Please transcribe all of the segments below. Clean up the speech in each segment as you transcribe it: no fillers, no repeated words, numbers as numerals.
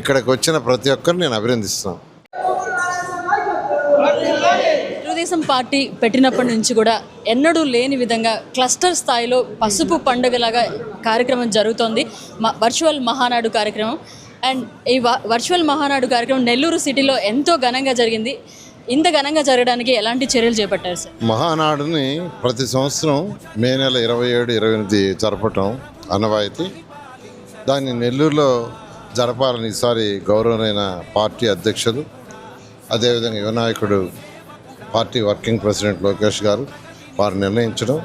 ఇక్కడికి వచ్చిన ప్రతి ఒక్కరిని నేను అభినందిస్తున్నాను. తెలుగుదేశం పార్టీ పెట్టినప్పటి నుంచి కూడా ఎన్నడూ లేని విధంగా క్లస్టర్ స్థాయిలో పసుపు పండుగలాగా కార్యక్రమం జరుగుతోంది. వర్చువల్ మహానాడు కార్యక్రమం. అండ్ ఈ వర్చువల్ మహానాడు కార్యక్రమం నెల్లూరు సిటీలో ఎంతో ఘనంగా జరిగింది. ఇంత ఘనంగా జరగడానికి ఎలాంటి చర్యలు చేపట్టారు సార్? మహానాడుని ప్రతి సంవత్సరం మే నెల 27, 28 జరపటం ఆనవాయితీ. దాన్ని నెల్లూరులో జరపాలని ఈసారి గౌరవమైన పార్టీ అధ్యక్షులు, అదేవిధంగా యువ నాయకుడు పార్టీ వర్కింగ్ ప్రెసిడెంట్ లోకేష్ గారు వారు నిర్ణయించడం,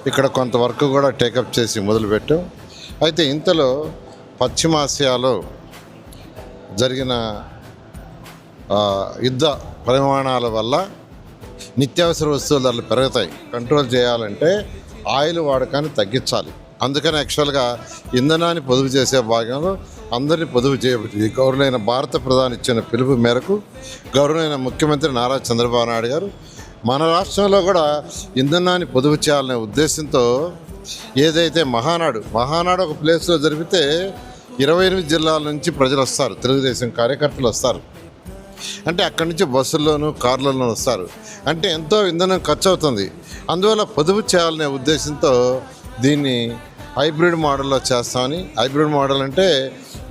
ఇక్కడ కొంతవరకు కూడా టేకప్ చేసి మొదలుపెట్టాం. అయితే ఇంతలో పశ్చిమాసియాలో జరిగిన యుద్ధ పరిమాణాల వల్ల నిత్యావసర వస్తువుల ధరలు పెరుగుతాయి. కంట్రోల్ చేయాలంటే ఆయిల్ వాడకాన్ని తగ్గించాలి. అందుకని యాక్చువల్గా ఇంధనాన్ని పొదుపు చేసే భాగంలో అందరినీ పొదుపు చేయబడింది. గౌరవైన భారత ప్రధాని ఇచ్చిన పిలుపు మేరకు గౌరవైన ముఖ్యమంత్రి నారా చంద్రబాబు నాయుడు గారు మన రాష్ట్రంలో కూడా ఇంధనాన్ని పొదుపు చేయాలనే ఉద్దేశంతో ఏదైతే మహానాడు ఒక ప్లేస్లో జరిపితే 28 జిల్లాల నుంచి ప్రజలు వస్తారు, తెలుగుదేశం కార్యకర్తలు వస్తారు. అంటే అక్కడి నుంచి బస్సుల్లోనూ కార్లలోనూ వస్తారు. అంటే ఎంతో ఇంధనం ఖర్చు అవుతుంది. అందువల్ల పొదుపు చేయాలనే ఉద్దేశంతో దీన్ని హైబ్రిడ్ మోడల్లో చేస్తామని. హైబ్రిడ్ మోడల్ అంటే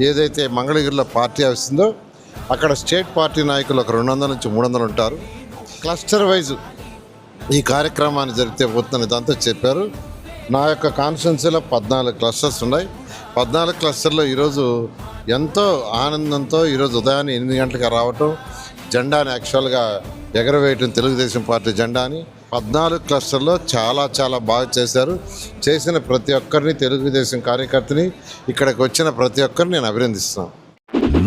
ఏదైతే మంగళగిరిలో పార్టీ ఆఫీస్ ఉందో అక్కడ స్టేట్ పార్టీ నాయకులు ఒక 200 నుంచి 300 ఉంటారు. క్లస్టర్ వైజ్ ఈ కార్యక్రమాన్ని జరిపితే పోతుందని దాంతో చెప్పారు. నా యొక్క కాన్స్టిట్యున్సీలో 14 క్లస్టర్స్ ఉన్నాయి. 14 క్లస్టర్లో ఈరోజు ఎంతో ఆనందంతో ఈరోజు ఉదయాన్నే 8 గంటలకు రావటం, జెండాని యాక్చువల్గా ఎగరవేయటం, తెలుగుదేశం పార్టీ జెండాని 14 క్లస్టర్లో చాలా బాగా చేశారు. చేసిన ప్రతి ఒక్కరిని, తెలుగుదేశం కార్యకర్తని, ఇక్కడికి వచ్చిన ప్రతి ఒక్కరిని నేను అభినందిస్తున్నాను.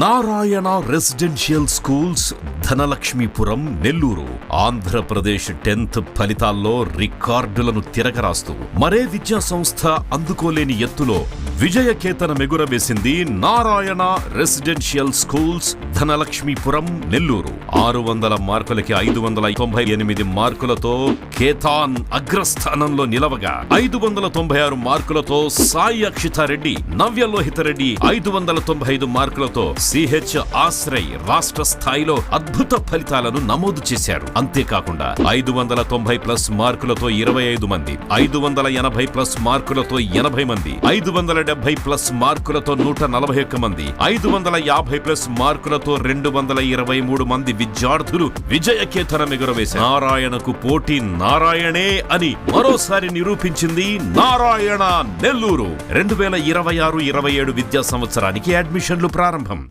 Narayana residential schools, Dhanalakshmipuram, Nellore. Andhra Pradesh 10th ఫలితాల్లో రికార్డులను తిరగరాస్తూ మరే విద్యా సంస్థ అందుకోలేని ఎత్తులో విజయకేతనం ఎగురవేసింది నారాయణ రెసిడెన్షియల్ స్కూల్స్, ధనలక్ష్మీపురం, నెల్లూరు. 600 మార్కులకి 598 మార్కులతో కేతాన్ అగ్రస్థానంలో నిలవగా, 596 మార్కులతో సాయి అక్షితారెడ్డి, నవ్యలోహితరెడ్డి 595 మార్కులతో సిహెచ్ ఆశ్రయ్ రాష్ట్ర స్థాయిలో అద్భుత ఫలితాలను నమోదు చేశారు. అంతేకాకుండా 590+ మార్కులతో 25 మంది, 580+ మార్కులతో 80 మంది, 570+ మార్కులతో 141 మంది, 550+ మార్కులతో 223 మంది విద్యార్థులు విజయకేతనం ఎగురవేశారు. నారాయణకు పోటీ నారాయణే అని మరోసారి నిరూపించింది నారాయణ నెల్లూరు. 2026-27 విద్యా సంవత్సరానికి అడ్మిషన్లు ప్రారంభం.